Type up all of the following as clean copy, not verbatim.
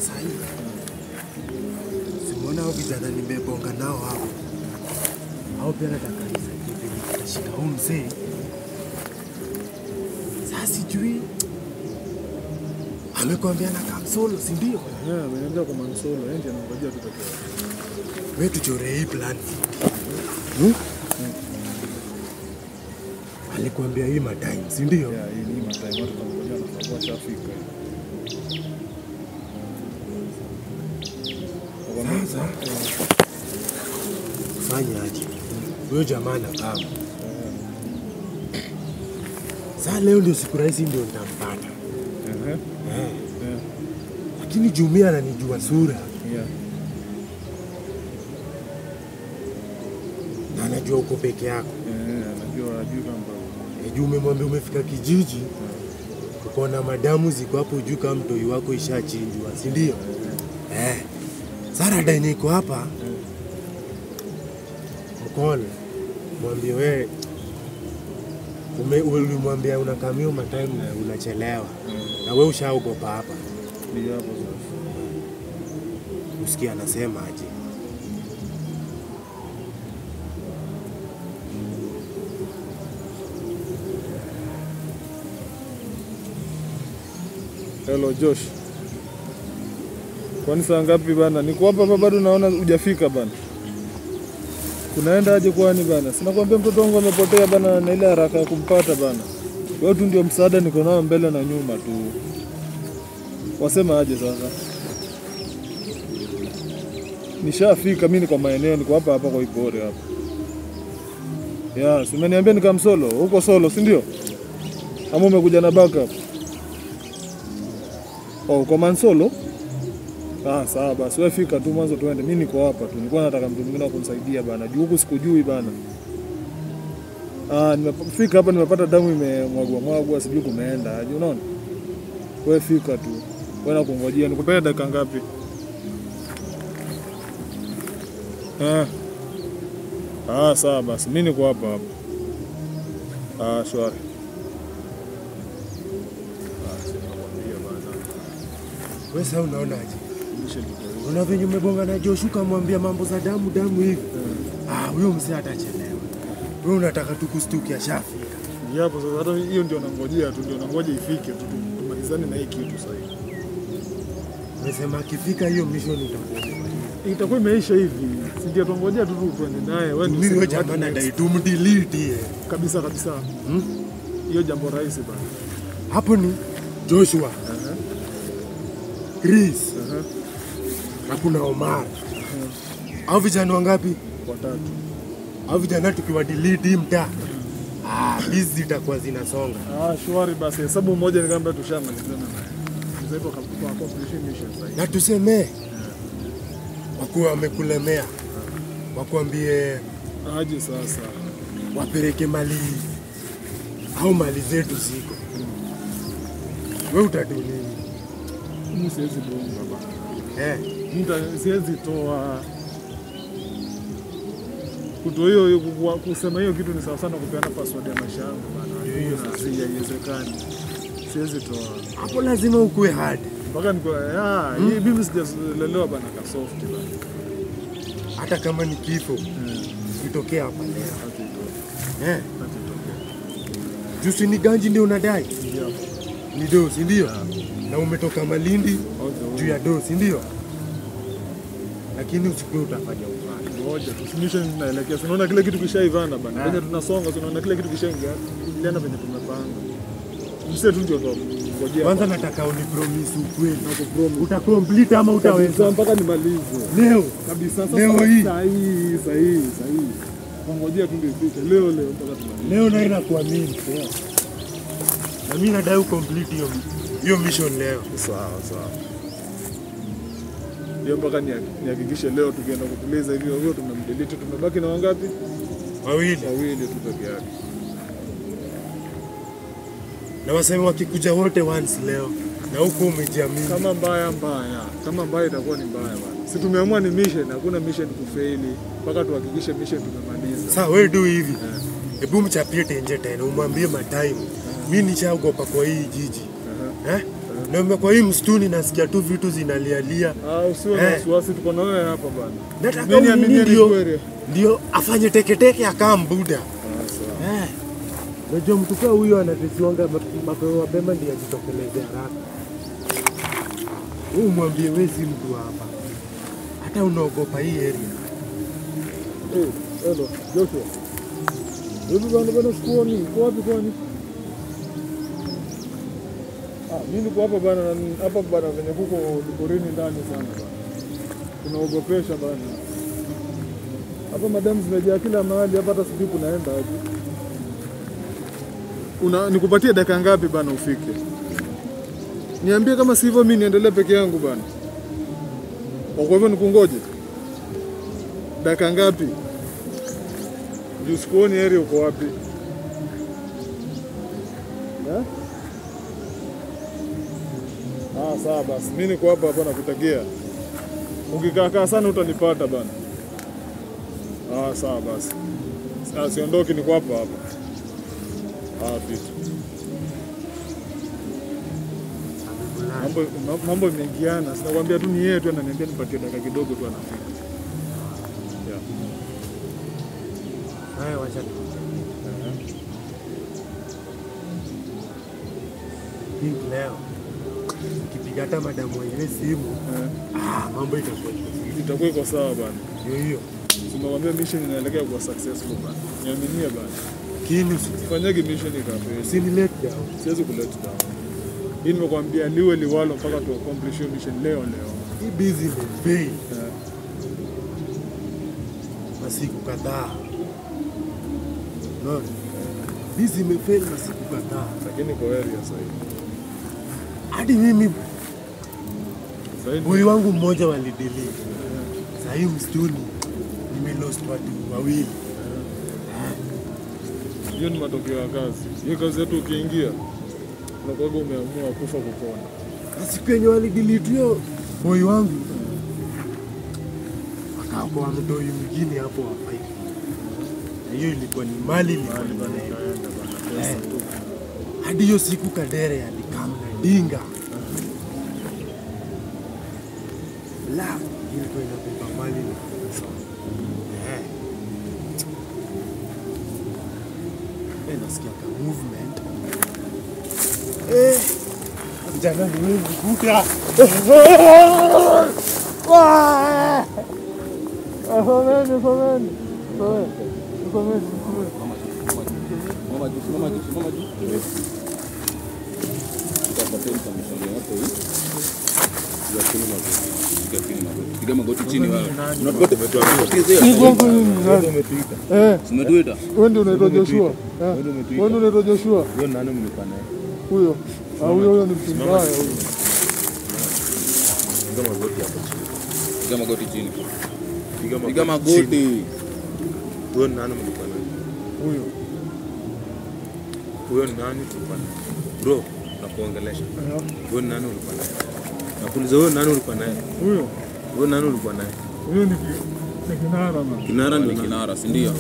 sasa hivi. Simuona hao vijana nimebonga nao hapo. Hao pia nataka nisaidie vipi tutashika huyu mzee. Sasa sijui amekwambia na Kamsolo, si ndio? Ameenda kwa Mansolo, yeye ndiye anangojea tutokee. Wewe tuchore hii plan. Alikwambia hii matime, si ndio? Hii ni matime watu wanangojea na kwa shafika. Sasa fanya aje? Wewe jamaa na kama. Sasa leo ndio siku rahisi ndio nitampata. Lakini Jumia ananijua sura. Na anajua uko peke yako. Anajua kama. Juu umemwambia umefika kijiji. Uko na madamu ziko hapo juu kama mtoi wako ishachinjwa, si ndio? Sara dai niko hapa. Mkole. Mwambie wewe ulimwambia unakamio matime na unachelewa. Na wewe ushaogopa hapa. Ndio hapo sasa. Usikia anasema aje? Hello Josh. Kwani saa ngapi bana? Niko hapa bado naona hujafika bana. Kunaenda aje kwani bana? Sina kwambia mtoto wangu amepotea bana na ile haraka ya kumpata bana. Wewe tu ndio msaada niko nao mbele na nyuma tu. Wasema aje sasa? Nishafika mimi kwa maeneo niko hapa kwa Ipore hapa. Si umeniambia ni Kamsolo, uko solo, si ndio? Ama umekuja na backup? Kwa Mansolo? Sawa basi wewe fika tu mwanzo tuende. Mimi niko hapa tu. Nilikuwa nataka mtu mwingine akunisaidia bana. Juu huku sikujui bana. Nimefika hapa nimepata damu imemwagwa sijui kumeenda. Aje unaona? Wewe fika tu. Wewe nakungojea. Nikupea dakika ngapi? Sawa basi. Mimi niko hapa. Shwari. Wewe sasa unaonaje? Una venye umebonga na Joshua kumwambia mambo za damu hivi. Huyo mzee atachelewa. Wewe unataka tu kustukia ashafika. Hapo sasa hata hiyo ndio nangojea tu, ndio nangoja ifike tu tumalizane na hii kitu sasa hivi. Umesema akifika hiyo mission itakuwa imeisha hivi. Si ndio tungojea tu tuende naye. Wewe jamaa na dai tumdelete kabisa. Hiyo jambo rahisi bana. Hapo ni Joshua. Chris. Na kuna Omar. Hao vijana wangapi? 3. Hao vijana tukiwa delete mtaa. Hizi zitakuwa zinasonga. Shwari basi. Hesabu moja nikamwambia tushamalizana naye. Sasa hivi kwa completion mission sasa. Na tuseme wakuwa wamekulemea. Wakuambie aje sasa. Wapeleke mali au mali zetu ziko. Wewe utatoa nini? Mimi siwezi bonga baba. Siwezi toa. Kutoa hiyo kusema hiyo kitu ni sawa sana kupeana password ya maisha yangu bana. Hiyo haiwezekani. Siwezi toa. Hapo lazima ukue hard. Mpaka niko hii mimi sijalelewa bana ka soft bana. Hata kama ni kifo kitokea hapa leo. Jusi ni ganji ndio unadai? Ndio. Ni dosi ndio? Na umetoka Malindi juu ya dosi ndio? Lakini usikue utafanya ufanye. Ngoja tusimishe tunaelekea. Unaona kile kitu kishaivana bana. Venye tunasonga tunaona kile kitu kishaingia. Iliana venye tumepanga. Msee tu ndio ndo. Ngojea. Kwanza nataka unipromise ukweli. Utakomplete ama utaweza mpaka nimalize. Leo kabisa sasa. Leo hii. Sahihi. Ngojea tu ndio ifike. Leo mpaka tumalize. Leo na inakuamini. Na mimi nadai ukomplete hiyo mission leo. Sawa. Hiyo mpaka nihakikishe leo tukienda kutuliza hivyo tumemdelete. Tumebaki na wangapi? Wawili tu peke yake. Na wasema wakikuja wote once leo na huko umejiamini. Kama mbaya itakuwa ni mbaya bana. Si tumeamua ni mission, hakuna mission kufaili mpaka tuhakikishe mission tumemaliza. Sasa wewe do hivi. Hebu mchapie tenje tena umwambie matime. Mimi nishaogopa kwa hii jiji. Na kwa hii msituni nasikia tu vitu zinalialia. Usiwe na wasiwasi, tuko na wewe hapa bana. Nataka ndio afanye teketeke akaa mbuda. Sawa. Unajua mtu kama huyo anatesiwanga mapema ndiye ajitokeleze haraka. Mwambie wewe si mtu hapa. Hata unaogopa hii area. Hello, Joshua. Hivi bana sikuoni, uko wapi kwani? Mimi niko hapa bana, hapa bana venye kuko porini ndani sana bana. Tunaogopesha bana. Hapa madam zimejaa kila mahali, hapa hata sijui kunaenda aje. Nikupatie dakika ngapi bana ufike? Niambie kama si hivyo mimi niendelee peke yangu bana. Kwa hivyo nikungoje? Dakika ngapi? Juu sikuoni area uko wapi? Sawa basi. Mimi niko hapa nakutagia. Ukikaa sana utanipata bana. Sawa basi. Siondoki, niko hapa. Vitu. Mambo imeingiana. Sinakwambia tu ni yeye tu ananiambia nipatie dakika kidogo tu anafika. Haya wacha. Leo kipiga hata madamu ile simu. Mambo itakuwa iko sawa bana. Hiyo. Tunawaambia mission inaelekea kuwa successful bana. Niaminie bana. Kini usifanyage mission ikape. Usinilete down. Siwezi kuleta down. Hii nimekwambia liwe liwalo mpaka tu accomplish mission leo. Hii busy imefei. Masiku kadhaa. No. Busy imefei masiku kadhaa. Lakini kwa area sasa hivi. Hadi mimi boy wangu mmoja walidelete. Sasa hii msituni nimelost watu wawili. Hiyo ni matokeo ya kazi. Hiyo kazi yetu ukiingia unakuwa umeamua kufa kupona. Siku yenye walidelete hiyo boy wangu akaokoa mtoi mwingine hapo wa 5. Na hiyo ilikuwa ni mali ilikuwa hadi hiyo siku Kadere alikaa na dinga. Ilikuwa inabeba mali. Nasikia ka movement. Jana ni kuka. Piga magoti chini wewe. Umetuita. Wewe ndio unaitwa Joshua. Wewe ndio unaitwa Joshua. Wewe nani mlikuwa naye? Huyo. Huyo ni mtu mbaya huyo. Piga magoti hapo chini. Piga magoti chini. Piga magoti. Wewe nani mlikuwa naye? Huyo. Huyo nani tulikuwa naye? Bro, nakuongelesha. Wewe nani ulikuwa naye? Nakuuliza wewe nani ulikuwa naye? Huyo. Wewe nani ulikuwa naye? Huyo ni Kinara man. Kinara ni Kinara, si ndio?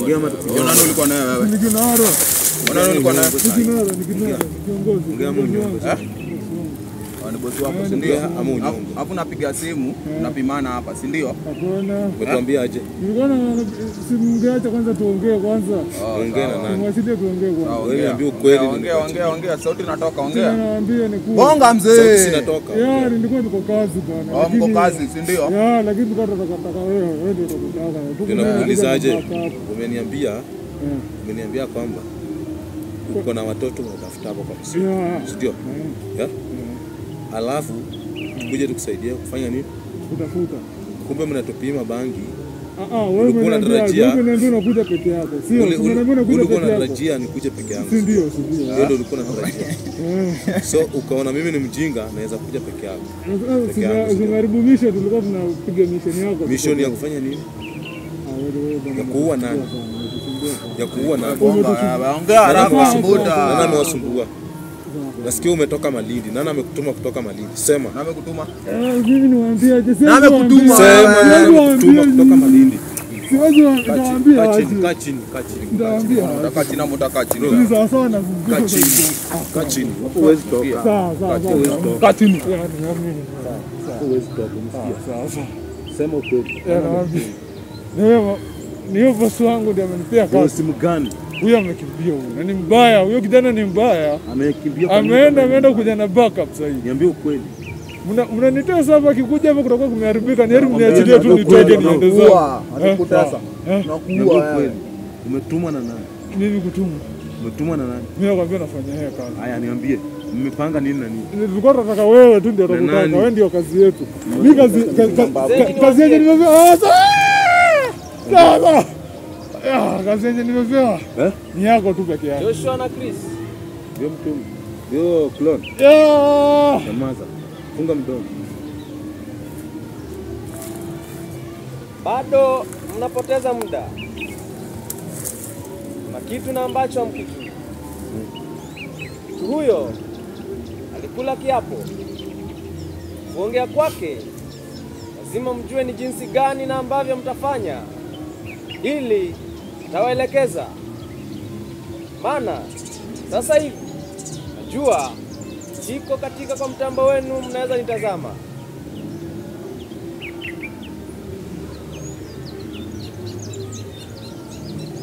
Ongea mama. Wewe nani ulikuwa naye wewe? Ni Kinara. Wewe nani ulikuwa naye? Ni Kinara, kiongozi. Ongea mwenyewe. Ni bosi wako, si ndio? Hapo napiga simu, tunapimana hapa, si ndio? Hapana. Umetuambia aje? Nilikuwa na simngeacha kwanza tuongee kwanza. Ongea na nani? Mwasilie tuongee kwanza. Wewe niambie ukweli. Ongea, sauti inatoka, ongea. Naambia ni kweli. Bonga mzee. Sauti inatoka. Nilikuwa niko kazi bwana. Mko kazi, si ndio? Lakini tukataka wewe ndio utakutaka. Tunakuulizaje? Umeniambia kwamba uko na watoto unatafuta hapo kwa msitu. Ndio? Alafu tukuje tukusaidie kufanya nini? Kutafuta. Kumbe mnatupima bangi. Wewe unatarajia unakuja peke yako. Sio, unakuja peke yako. Unatarajia nikuje peke yangu. Si ndio? Ndio ulikuwa unatarajia. So ukaona mimi ni mjinga naweza kuja peke yangu. Zinaribu mission, tulikuwa tunapiga mission yako. Mission ya kufanya nini? Ya kuua nani? Ya kuua nani? Ongea haraka mbuda. Nani amewasumbua? Nasikia umetoka Malindi. Nani amekutuma kutoka Malindi? Sema. Nani amekutuma? Mimi niwaambia je, Nani amekutuma? Sema nani amekutuma kutoka Malindi? Siwezi naambia aje. Kaa chini. Naambia. Kaa chini hapo kaa chini. Ni sawa sana. Kaa chini. Huwezi toka. Sawa. Kaa chini. Huwezi toka. Sawa. Sema ukweli. Ni hiyo bosi wangu ndiye amenipea kazi. Simu gani? Huyo amekimbia huyo. Na ni mbaya. Huyo kijana ni mbaya. Amekimbia kwa nini? Ameenda kuja na backup sasa hivi. Niambie ukweli. Mnanitea sasa akikuja hapa kutakuwa kumeharibika. Ni heri mniachilie tu nitoke niende zangu. Atakutesa. Nakuua ukweli. Umetumwa na nani? Mimi kutumwa. Umetumwa na nani? Mimi nakwambia nafanya haya kazi. Haya niambie. Mmepanga nini na nini? Tulikuwa tunataka wewe tu ndio tunataka. Wewe ndio kazi yetu. Mimi kazi yenyewe nimepewa. Sawa. Kazi yenyewe nimepewa. Ni yako tu peke yako. Joshua na Chris. Ndio mtu. Ndio clone. Nyamaza. Funga mdomo. Bado mnapoteza muda. Kuna kitu na ambacho hamkijui. Mtu huyo alikula kiapo. Kuongea kwake lazima mjue ni jinsi gani na ambavyo mtafanya ili tawaelekeza. Maana sasa hivi najua siko katika kwa mtambo wenu, mnaweza nitazama.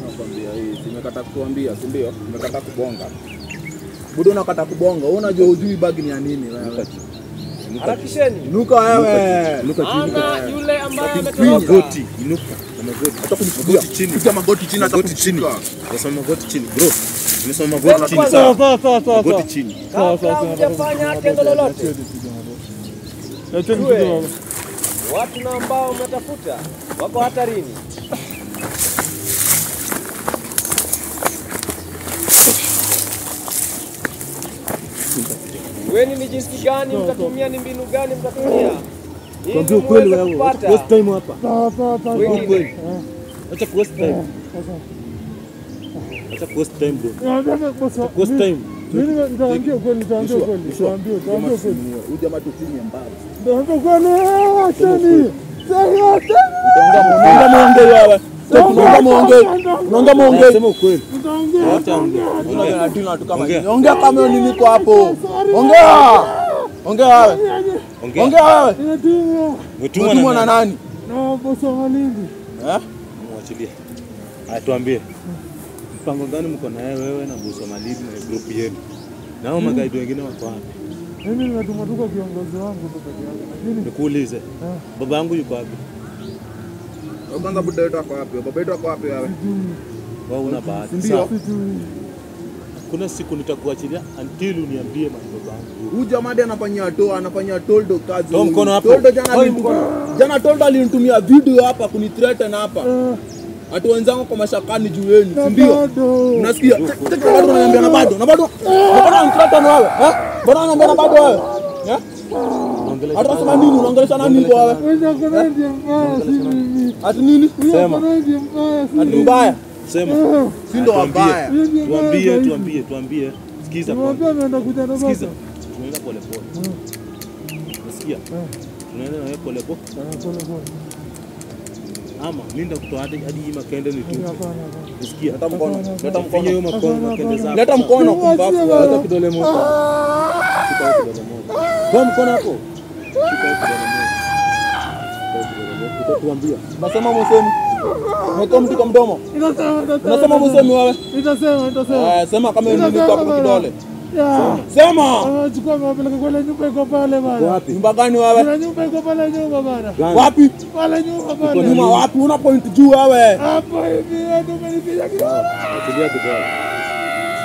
Nakwambia hii, nimekata kukuambia, si ndio? Nimekata kubonga. Budo unakata kubonga. Wewe unajua hujui bagi ni ya nini wewe. Harakisheni. Inuka wewe. Inuka chini. Ana yule ambaye ametoroka. Magoti, inuka. Magoti. Hata kunipigia chini. Piga magoti chini hata chini. Nasema magoti chini, bro. Nimesema magoti chini. Sawa. Magoti chini. Kabla hujafanya tendo lolote. Watu na ambao mnatafuta wako hatarini. Weni ni jinsi gani mtatumia, ni mbinu gani mtatumia. Kwambia ukweli wewe. Waste time hapa. Sawa. Ukweli. Acha waste time. Acha waste time bro. Waste time. Mimi nitaambia ukweli. Tuambie ukweli. Huyu jamaa tufini mbaya. Ndio kwani acheni. Unaongea muongee. Sema ukweli. Acha ongea. Ongea kama niko hapo. Ongea wewe. Umetumwa na nani? Na bosi wa Malindi. Mwachilie. Tuambie. Mpango gani mko na wewe na bosi wa Malindi na group yenu? Nao magaidi wengine wako wapi? Mimi nimetuma tu kwa kiongozi wangu tu peke yake. Lakini nikuulize. Baba yangu yuko wapi? Kwanza buda yetu wako wapi? Baba yetu wako wapi wewe? Wewe una bahati. Ndio. Kuna siku nitakuachilia until uniambie mambo yangu. Huyu jamaa anafanyia Toldo kazi. Toa mkono hapo. Toldo jana Toldo alinitumia video hapa kunithreaten hapa. Watu wenzangu kwa mashakani juu yenu, si ndio? Unasikia? Bado unaniambia na bado. Na bado unithreaten wewe. Bado unaniambia na bado wewe. Hata sema nini unaongelesha nani kwa wewe? wewe kuna ndiye mbaya si mimi. Ati nini? Sema. Ati mbaya. Sema. Si ndo wabaya. Tuambie. Sikiza kwa. Tunaenda kuja na baba. Sikiza. Tunaenda pole pole. Unasikia? Tunaenda na pole pole. Ama linda kutoa hadi hii makende ni tu. Unasikia? Leta mkono. Hiyo makende zako. Leta mkono kumbafu. Leta kidole moja. Shika kidole moja. Kwa mkono hapo. Shika kidole moja. Tuambia. Nasema msemi. Mweka mtu kwa mdomo. Unasema msemi wewe? Nitasema. Sema kama ni kwa kidole. Sema. Chukua mapeleka kwa nyumba iko pale bana. Wapi? Nyumba gani wewe? Kuna nyumba iko pale nyumba bana. Wapi? Pale nyumba pale. Nyuma wapi? Una point juu wewe. Hapo hivi ndio umenipiga kidogo. Achilia kidole.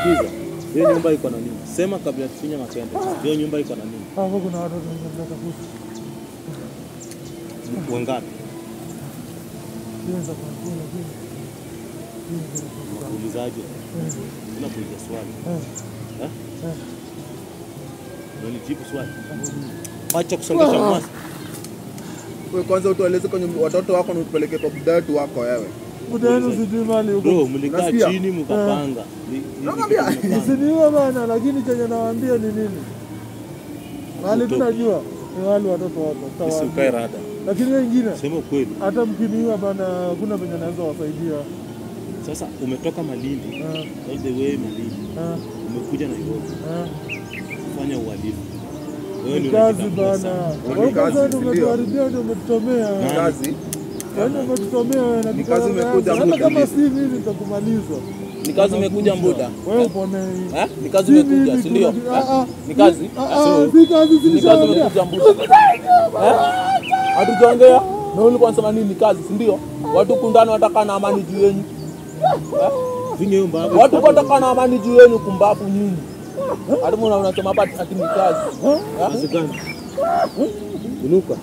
Sikiza. Hiyo nyumba iko na nini? Sema kabla tufinya makende. Hiyo nyumba iko na nini? Hapo kuna watu wanatafuta. Wangapi? Kianza kwa kile. Ulizaje? Unakuuliza swali. Unanijibu swali. Acha kusongesha mwasi. Wewe kwanza utueleze kwa watoto wako na utupeleke kwa buda yetu wako wewe. Buda yenu sijui mali huko. Bro, mlikaa chini mkapanga. Nakwambia Usiniwe bana, lakini chenye nawaambia ni nini? Wale tunajua ni wale watoto wako. Usikae rada. Lakini wengine Sema ukweli. hata mkiniwa bana kuna venye naweza wasaidia. Sasa umetoka Malindi, all the way Malindi. Umekuja Nairobi. Kufanya uhalifu. Wewe ni Kazi bana. Wewe kazi, ndio umetuharibia, ndio umetutomea. Kazi. Wewe ndio umetutomea na Ni kazi imekuja hata mbuda. kama si mimi nitakumaliza. Ni kazi imekuja mbuda. Wewe upone. Ni kazi imekuja, si ndio? Ni kazi. Si kazi si Ni kazi imekuja mbuda. Hatujaongea. Na ulikuwa unasema nini? Ni kazi, si ndio? Watu kundani wataka na amani juu yenu. vinyo mbavu. Watu wataka na amani juu yenu kumbafu nyinyi. Hata mbona unasema hapa ati ni kazi? Kazi gani? Unuka.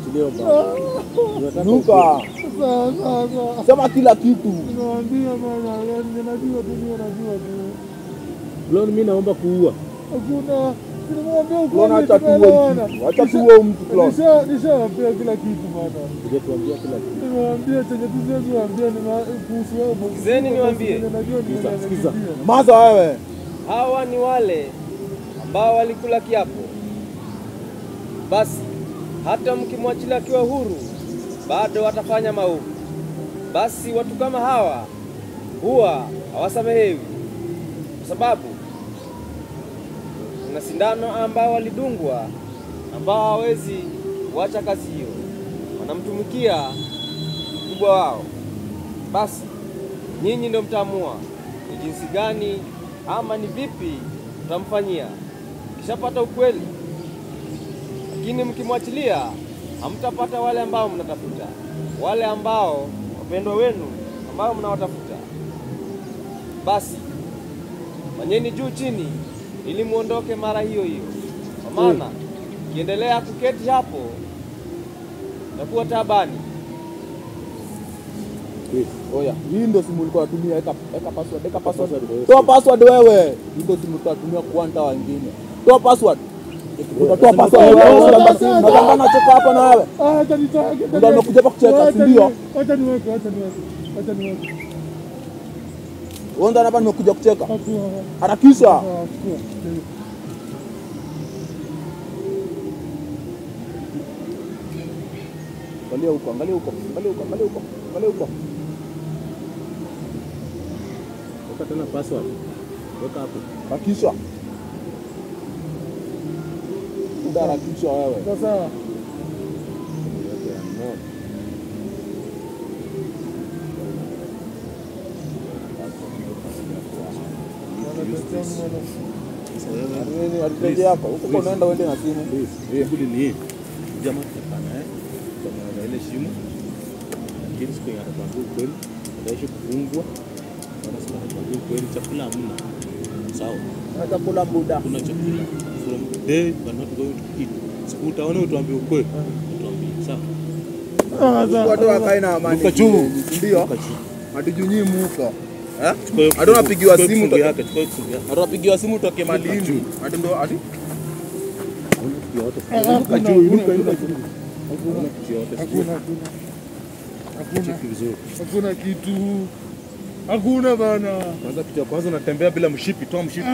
Chileo mbavu. Nuka. Sasa Sema kila kitu. naambia bana, najua tu. Leo mimi naomba kuua. Hakuna nimwambia Klona ukweli, acha tuwe tumeelewana. mtu. Acha tuwe mtu Klona. Nishawapea kila kitu bana. Hujatuambia kila kitu. Nimewaambia chenye tuzezuambia ni kuhusu wewe. Sikizeni niwaambie. Najua Sikiza. Maza wewe. Hawa ni wale ambao walikula kiapo. Basi hata mkimwachilia akiwa huru bado watafanya maovu. Basi watu kama hawa huwa hawasamehewi, kwa sababu kuna sindano ambao walidungwa ambao hawezi kuacha kazi hiyo, wanamtumikia mkubwa wao. Basi nyinyi ndio mtaamua ni jinsi gani ama ni vipi mtamfanyia kishapata ukweli. Lakini mkimwachilia hamtapata wale ambao mnatafuta, wale ambao wapendwa wenu ambao mnawatafuta. Basi fanyeni juu chini ili muondoke mara hiyo hiyo, kwa maana kiendelea kuketi hapo takuwa taabani. Oya, hii ndio simu ulikuwa unatumia, eka password. Toa password wewe. Hii ndio simu utatumia kuanta wengine. Toa password. Utatoa password wewe. Nataka nacheka hapa na wewe. Acha nitoke. Ndio nimekuja hapa kucheka, si ndio? Acha niweke. Wewe ndio hapa nimekuja kucheka. Hakuna. Harakisha. Angalia huko. Weka tena password. Weka hapo. Harakisha. Harakisha wewe. Sasa nini aliteje hapa? Huko unaenda uende na simu. Hebu ni jamaa tutapana kama ile simu. Lakini siku ya kwanza kweli ndio kufungwa. Wanasema kweli kweli chakula hamna. Sawa. Chakula muda. Kuna chakula from the day but not going to eat. Siku utaona utuambie ukweli. Utuambie sawa. Watu wakae na amani. Luka juu. Ndio. Hatujunyii muko. Hata unapigiwa simu toke. Hata unapigiwa simu toke Malindi. Hata ndio hadi. Luka juu. hakuna kitu. Hakuna bana. Kwanza kitu ya kwanza unatembea bila mshipi, toa mshipi.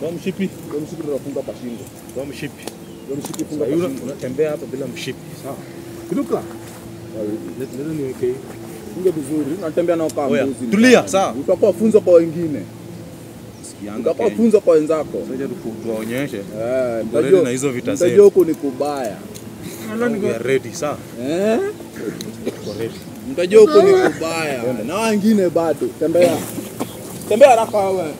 Toa mshipi. Ndio mshipi tunafunga kwa shingo. Toa mshipi. Ndio mshipi funga kwa Sasa shingo. unatembea hapa bila mshipi. Sawa. Kiduka. Leta niweke. Funga vizuri. Unatembea nao kama Oya, mbuzi. tulia, sawa. Utakuwa funzo kwa wengine. Sikianga. Utakuwa funzo kwa wenzako. Sasa tuwaonyeshe. Mtajua na hizo vita zetu. Mtajua huko ni kubaya. We are ready, sawa. Tuko ready. Mtajua huko ni kubaya. Na wengine bado. Tembea. Tembea haraka wewe.